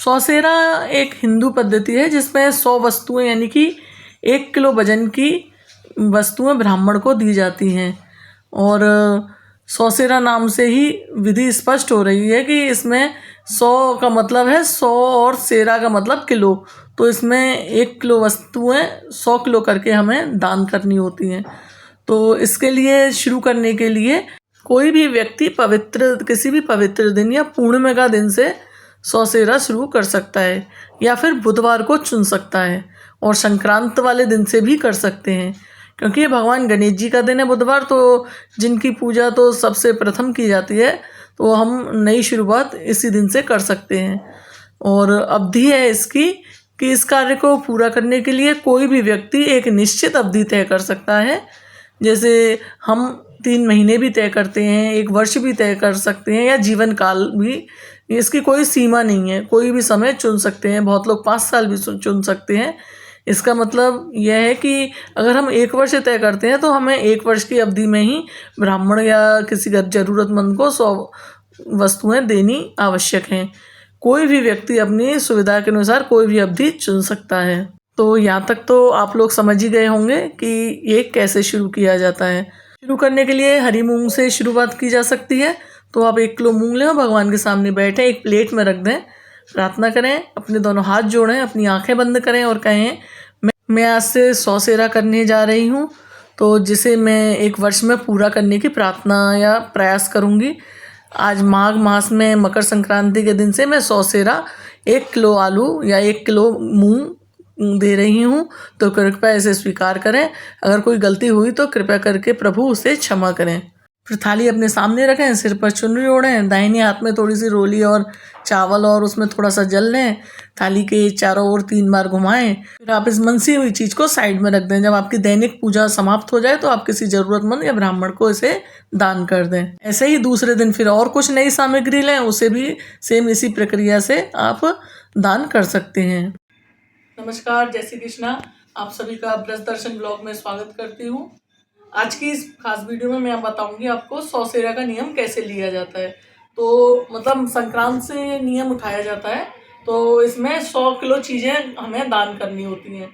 सौसेरा एक हिंदू पद्धति है जिसमें 100 वस्तुएं यानी कि 1 किलो वजन की वस्तुएं ब्राह्मण को दी जाती हैं। और सौसेरा नाम से ही विधि स्पष्ट हो रही है कि इसमें 100 का मतलब है 100 और सेरा का मतलब किलो, तो इसमें 1 किलो वस्तुएं 100 किलो करके हमें दान करनी होती हैं। तो इसके लिए शुरू करने के लिए कोई भी व्यक्ति किसी भी पवित्र दिन या पूर्णिमा का दिन से सौसेरा शुरू कर सकता है, या फिर बुधवार को चुन सकता है, और संक्रांत वाले दिन से भी कर सकते हैं, क्योंकि ये भगवान गणेश जी का दिन है बुधवार, तो जिनकी पूजा तो सबसे प्रथम की जाती है, तो हम नई शुरुआत इसी दिन से कर सकते हैं। और अवधि है इसकी कि इस कार्य को पूरा करने के लिए कोई भी व्यक्ति एक निश्चित अवधि तय कर सकता है। जैसे हम 3 महीने भी तय करते हैं, 1 वर्ष भी तय कर सकते हैं, या जीवन काल भी। इसकी कोई सीमा नहीं है, कोई भी समय चुन सकते हैं। बहुत लोग 5 साल भी चुन सकते हैं। इसका मतलब यह है कि अगर हम 1 वर्ष तय करते हैं तो हमें 1 वर्ष की अवधि में ही ब्राह्मण या किसी ज़रूरतमंद को 100 वस्तुएं देनी आवश्यक हैं। कोई भी व्यक्ति अपनी सुविधा के अनुसार कोई भी अवधि चुन सकता है। तो यहाँ तक तो आप लोग समझ ही गए होंगे कि ये कैसे शुरू किया जाता है। शुरू करने के लिए हरी मूंग से शुरुआत की जा सकती है। तो आप 1 किलो मूंग लें और भगवान के सामने बैठें, एक प्लेट में रख दें, प्रार्थना करें, अपने दोनों हाथ जोड़ें, अपनी आंखें बंद करें और कहें मैं आज से 100 सेरा करने जा रही हूँ, तो जिसे मैं 1 वर्ष में पूरा करने की प्रार्थना या प्रयास करूँगी। आज माघ मास में मकर संक्रांति के दिन से मैं 100 सेरा 1 किलो आलू या 1 किलो मूंग दे रही हूँ, तो कृपया इसे स्वीकार करें। अगर कोई गलती हुई तो कृपया करके प्रभु उसे क्षमा करें। फिर थाली अपने सामने रखें, सिर पर चुनरी ओढ़ें, दाहिने हाथ में थोड़ी सी रोली और चावल और उसमें थोड़ा सा जल लें, थाली के चारों ओर 3 बार घुमाएं। फिर आप इस मनसी हुई चीज़ को साइड में रख दें। जब आपकी दैनिक पूजा समाप्त हो जाए तो आप किसी ज़रूरतमंद या ब्राह्मण को इसे दान कर दें। ऐसे ही दूसरे दिन फिर और कुछ नई सामग्री लें, उसे भी सेम इसी प्रक्रिया से आप दान कर सकते हैं। नमस्कार, जय श्री कृष्णा। आप सभी का ब्रज दर्शन ब्लॉग में स्वागत करती हूँ। आज की इस खास वीडियो में मैं बताऊंगी आपको 100 सेरा का नियम कैसे लिया जाता है। तो मतलब संक्रांत से नियम उठाया जाता है, तो इसमें 100 किलो चीज़ें हमें दान करनी होती हैं।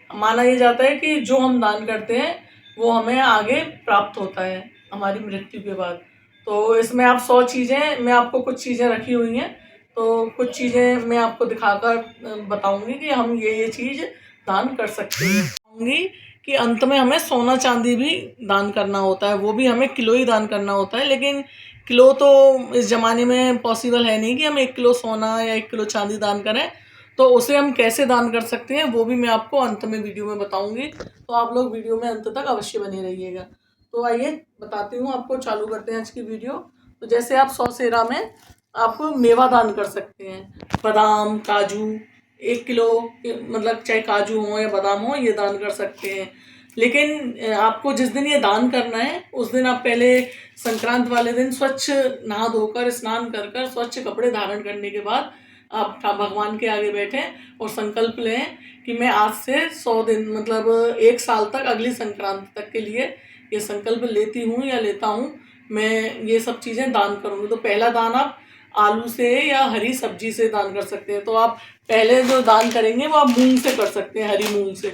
माना ये जाता है कि जो हम दान करते हैं वो हमें आगे प्राप्त होता है हमारी मृत्यु के बाद। तो इसमें आप 100 चीज़ें, मैं आपको कुछ चीज़ें रखी हुई हैं, तो कुछ चीज़ें मैं आपको दिखाकर बताऊंगी कि हम ये चीज़ दान कर सकते हैं। कि अंत में हमें सोना चांदी भी दान करना होता है, वो भी हमें किलो ही दान करना होता है। लेकिन किलो तो इस ज़माने में पॉसिबल है नहीं कि हम 1 किलो सोना या 1 किलो चांदी दान करें, तो उसे हम कैसे दान कर सकते हैं वो भी मैं आपको अंत में वीडियो में बताऊंगी। तो आप लोग वीडियो में अंत तक अवश्य बने रहिएगा। तो आइए बताती हूँ आपको, चालू करते हैं आज की वीडियो। तो जैसे आप 100 सेरा में आप मेवा दान कर सकते हैं, बादाम, काजू, 1 किलो मतलब चाहे काजू हो या बादाम हो, ये दान कर सकते हैं। लेकिन आपको जिस दिन ये दान करना है उस दिन आप पहले संक्रांत वाले दिन स्वच्छ नहा धोकर स्नान कर कर स्वच्छ कपड़े धारण करने के बाद आप भगवान के आगे बैठें और संकल्प लें कि मैं आज से 100 दिन मतलब 1 साल तक, अगली संक्रांत तक के लिए ये संकल्प लेती हूँ या लेता हूँ, मैं ये सब चीज़ें दान करूँगी। तो पहला दान आप आलू से या हरी सब्जी से दान कर सकते हैं। तो आप पहले जो दान करेंगे वो आप मूंग से कर सकते हैं, हरी मूंग से,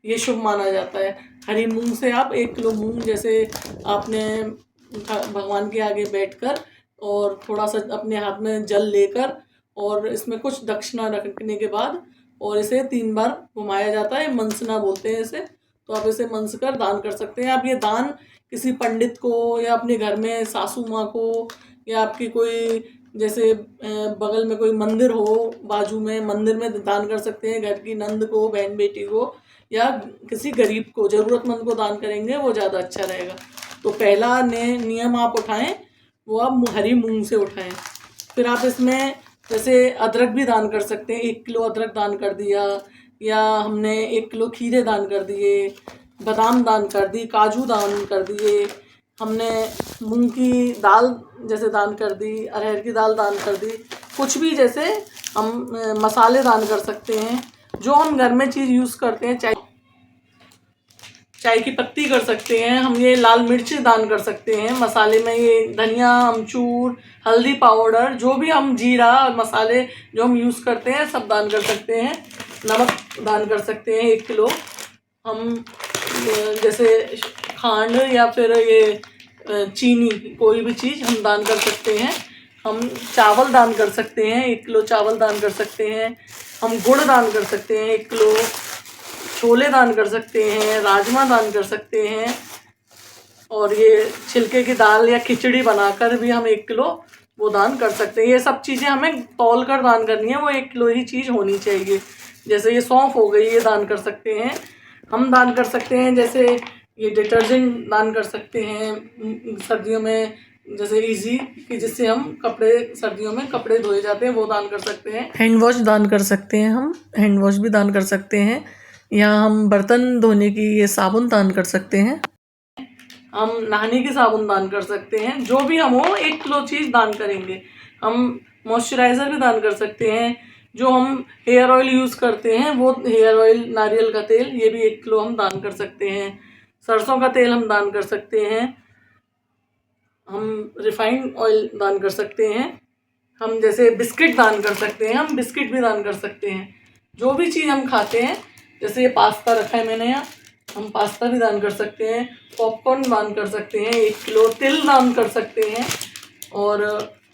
ये शुभ माना जाता है। हरी मूंग से आप 1 किलो मूंग, जैसे आपने भगवान के आगे बैठकर और थोड़ा सा अपने हाथ में जल लेकर और इसमें कुछ दक्षिणा रखने के बाद और इसे 3 बार घुमाया जाता है, मंसना बोलते हैं इसे। तो आप इसे मंस कर दान कर सकते हैं। आप ये दान किसी पंडित को या अपने घर में सासू माँ को या आपकी कोई जैसे बगल में कोई मंदिर हो, बाजू में मंदिर में दान कर सकते हैं। घर की नंद को, बहन बेटी को या किसी गरीब को, ज़रूरतमंद को दान करेंगे वो ज़्यादा अच्छा रहेगा। तो पहला नियम आप उठाएं वो आप हरी मूंग से उठाएं। फिर आप इसमें जैसे अदरक भी दान कर सकते हैं, 1 किलो अदरक दान कर दिया, या हमने 1 किलो खीरे दान कर दिए, बादाम दान कर दी, काजू दान कर दिए, हमने मूंग की दाल जैसे दान कर दी, अरहर की दाल दान कर दी। कुछ भी जैसे हम मसाले दान कर सकते हैं, जो हम घर में चीज़ यूज़ करते हैं, चाहे चाय की पत्ती कर सकते हैं, हम ये लाल मिर्च दान कर सकते हैं, मसाले में ये धनिया, अमचूर, हल्दी पाउडर, जो भी हम जीरा मसाले जो हम यूज़ करते हैं सब दान कर सकते हैं। नमक दान कर सकते हैं 1 किलो। हम जैसे खांड या फिर ये चीनी, कोई भी चीज़ हम दान कर सकते हैं। हम चावल दान कर सकते हैं, 1 किलो चावल दान कर सकते हैं। हम गुड़ दान कर सकते हैं 1 किलो, छोले दान कर सकते हैं, राजमा दान कर सकते हैं, और ये छिलके की दाल या खिचड़ी बनाकर भी हम 1 किलो वो दान कर सकते हैं। ये सब चीज़ें हमें तौल कर दान करनी है, वो 1 किलो ही चीज़ होनी चाहिए। जैसे ये सौंफ हो गई, ये दान कर सकते हैं। हम दान कर सकते हैं जैसे ये डिटर्जेंट दान कर सकते हैं सर्दियों में, जैसे इजी कि जिससे हम कपड़े, सर्दियों में कपड़े धोए जाते हैं, वो दान कर सकते हैं। हैंड वॉश दान कर सकते हैं, हम हैंड वॉश भी दान कर सकते हैं। या हम बर्तन धोने की ये साबुन दान कर सकते हैं। हम नहाने की साबुन दान कर सकते हैं। जो भी हम हो 1 किलो चीज़ दान करेंगे। हम मॉइस्चराइज़र भी दान कर सकते हैं। जो हम हेयर ऑयल यूज़ करते हैं वो हेयर ऑयल, नारियल का तेल, ये भी 1 किलो हम दान कर सकते हैं। सरसों का तेल हम दान कर सकते हैं। हम रिफाइंड ऑयल दान कर सकते हैं। हम जैसे बिस्किट दान कर सकते हैं, हम बिस्किट भी दान कर सकते हैं। जो भी चीज़ हम खाते हैं, जैसे ये पास्ता रखा है मैंने यहाँ, हम पास्ता भी दान कर सकते हैं। पॉपकॉर्न दान कर सकते हैं 1 किलो, तिल दान कर सकते हैं। और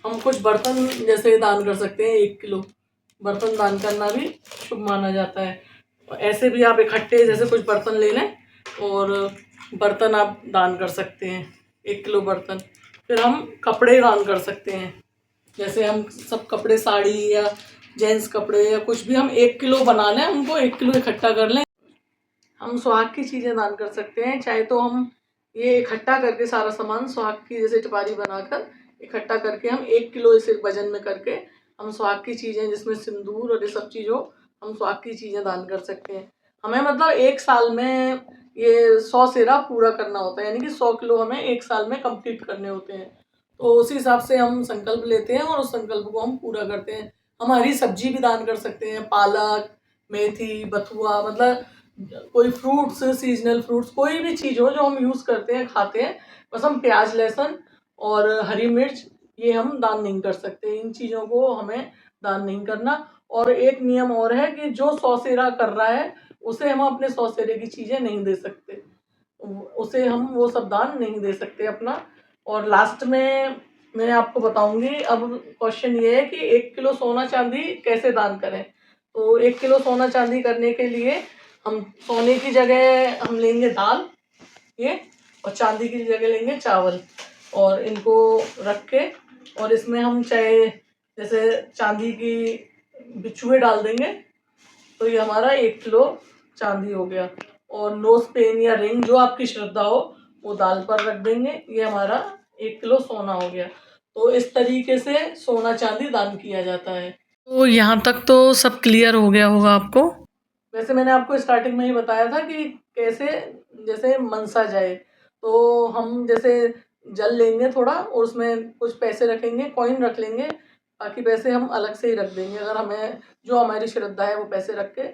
हम कुछ बर्तन जैसे दान कर सकते हैं 1 किलो। बर्तन दान करना भी शुभ माना जाता है। ऐसे भी आप इकट्ठे जैसे कुछ बर्तन ले लें और बर्तन आप दान कर सकते हैं 1 किलो बर्तन। फिर हम कपड़े दान कर सकते हैं, जैसे हम सब कपड़े, साड़ी या जेंट्स कपड़े या कुछ भी हम 1 किलो बना लें, उनको 1 किलो इकट्ठा कर लें। हम सुहाग की चीज़ें दान कर सकते हैं, चाहे तो हम ये इकट्ठा करके सारा सामान सुहाग की जैसे चपारी बनाकर इकट्ठा करके हम 1 किलो इसे वजन में करके हम सुहाग की चीज़ें जिसमें सिंदूर और ये सब चीज़ हो, हम सुहाग की चीज़ें दान कर सकते हैं। हमें मतलब 1 साल में ये 100 सेरा पूरा करना होता है, यानी कि 100 किलो हमें 1 साल में कंप्लीट करने होते हैं। तो उसी हिसाब से हम संकल्प लेते हैं और उस संकल्प को हम पूरा करते हैं। हम हरी सब्जी भी दान कर सकते हैं, पालक, मेथी, बथुआ, मतलब कोई फ्रूट्स, सीजनल फ्रूट्स, कोई भी चीज़ हो जो हम यूज़ करते हैं, खाते हैं, बस हम प्याज, लहसुन और हरी मिर्च ये हम दान नहीं कर सकते। इन चीज़ों को हमें दान नहीं करना। और एक नियम और है कि जो 100 सेरा कर रहा है उसे हम अपने 100 सेरे की चीज़ें नहीं दे सकते, उसे हम वो सब दान नहीं दे सकते अपना। और लास्ट में मैं आपको बताऊंगी, अब क्वेश्चन ये है कि 1 किलो सोना चांदी कैसे दान करें। तो 1 किलो सोना चांदी करने के लिए हम सोने की जगह हम लेंगे दाल ये, और चांदी की जगह लेंगे चावल, और इनको रख के और इसमें हम चाहे जैसे चांदी की बिछुए डाल देंगे, तो ये हमारा 1 किलो चांदी हो गया। और नोज पेन या रिंग जो आपकी श्रद्धा हो वो दाल पर रख देंगे, ये हमारा 1 किलो सोना हो गया। तो इस तरीके से सोना चांदी दान किया जाता है। तो यहाँ तक तो सब क्लियर हो गया होगा आपको। वैसे मैंने आपको स्टार्टिंग में ही बताया था कि कैसे जैसे मनसा जाए, तो हम जैसे जल लेंगे थोड़ा और उसमें कुछ पैसे रखेंगे, कॉइन रख लेंगे, बाकी पैसे हम अलग से ही रख देंगे। अगर हमें जो हमारी श्रद्धा है वो पैसे रख के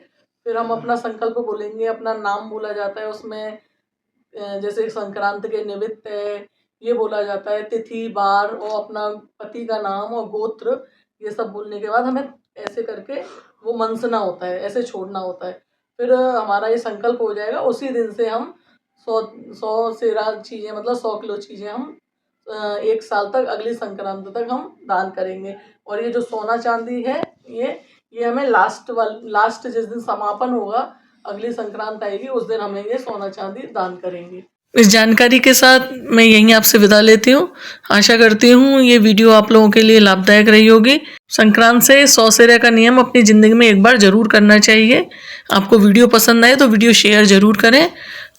फिर हम अपना संकल्प बोलेंगे, अपना नाम बोला जाता है उसमें, जैसे संक्रांत के निमित्त है ये बोला जाता है, तिथि बार और अपना पति का नाम और गोत्र, ये सब बोलने के बाद हमें ऐसे करके वो मनसना होता है, ऐसे छोड़ना होता है। फिर हमारा ये संकल्प हो जाएगा। उसी दिन से हम 100 सेरा चीज़ें, मतलब 100 किलो चीज़ें हम 1 साल तक, अगली संक्रांत तक हम दान करेंगे। और ये जो सोना चांदी है ये हमें लास्ट जिस दिन समापन होगा, अगली संक्रांत आएगी, उस दिन हमें ये सोना चांदी दान करेंगे। इस जानकारी के साथ मैं यहीं आपसे विदा लेती हूँ। आशा करती हूँ ये वीडियो आप लोगों के लिए लाभदायक रही होगी। संक्रांत से 100 सेरा का नियम अपनी ज़िंदगी में एक बार ज़रूर करना चाहिए। आपको वीडियो पसंद आए तो वीडियो शेयर ज़रूर करें,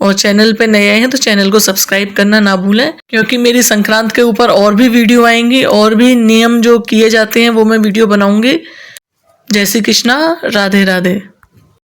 और चैनल पे नए आए हैं तो चैनल को सब्सक्राइब करना ना भूलें, क्योंकि मेरी संक्रांत के ऊपर और भी वीडियो आएंगी, और भी नियम जो किए जाते हैं वो मैं वीडियो बनाऊंगी। जय श्री कृष्णा, राधे राधे।